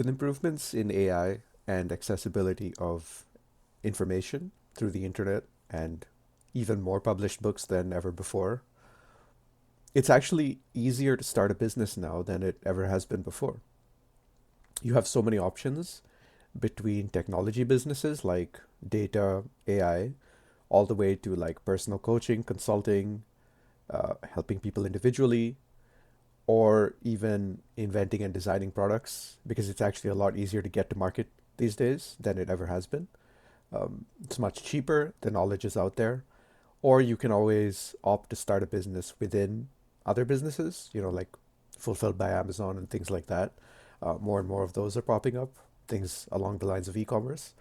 With improvements in AI and accessibility of information through the internet and even more published books than ever before, it's actually easier to start a business now than it ever has been before. You have so many options between technology businesses like data, AI, all the way to like personal coaching, consulting, helping people individually, or even inventing and designing products because it's actually a lot easier to get to market these days than it ever has been. It's much cheaper, the knowledge is out there, or you can always opt to start a business within other businesses, like Fulfilled by Amazon and things like that. More and more of those are popping up, things along the lines of e-commerce.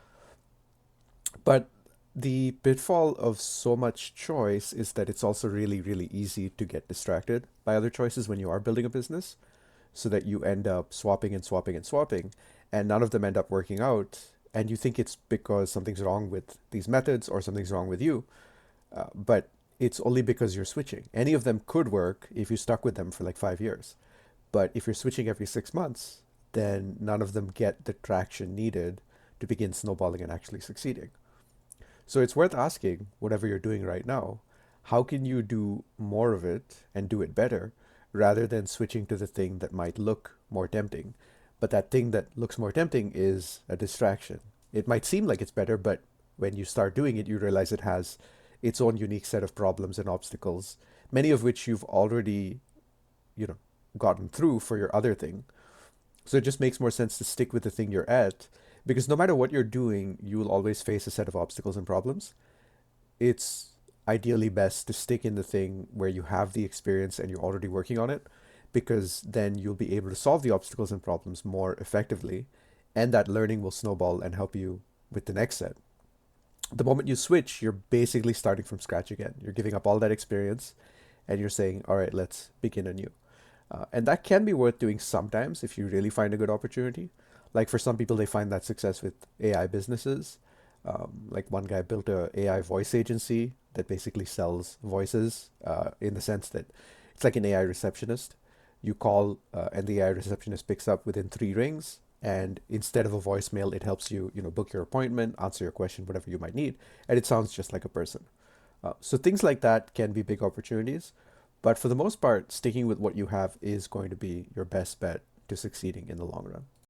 But the pitfall of so much choice is that it's also really, really easy to get distracted by other choices when you are building a business, so that you end up swapping and swapping and swapping, and none of them end up working out. And you think it's because something's wrong with these methods or something's wrong with you, but it's only because you're switching. Any of them could work if you stuck with them for like 5 years. But if you're switching every 6 months, then none of them get the traction needed to begin snowballing and actually succeeding. So it's worth asking, whatever you're doing right now, how can you do more of it and do it better rather than switching to the thing that might look more tempting? But that thing that looks more tempting is a distraction. It might seem like it's better, but when you start doing it, you realize it has its own unique set of problems and obstacles, many of which you've already, you know, gotten through for your other thing. So it just makes more sense to stick with the thing you're at, because no matter what you're doing, you will always face a set of obstacles and problems. It's ideally best to stick in the thing where you have the experience and you're already working on it, because then you'll be able to solve the obstacles and problems more effectively, and that learning will snowball and help you with the next set. The moment you switch, you're basically starting from scratch again. You're giving up all that experience and you're saying, all right, let's begin anew. And that can be worth doing sometimes if you really find a good opportunity. Like for some people, they find that success with AI businesses. Like one guy built a AI voice agency that basically sells voices in the sense that it's like an AI receptionist. You call and the AI receptionist picks up within 3 rings. And instead of a voicemail, it helps you, book your appointment, answer your question, whatever you might need. And it sounds just like a person. So things like that can be big opportunities. But for the most part, sticking with what you have is going to be your best bet to succeeding in the long run.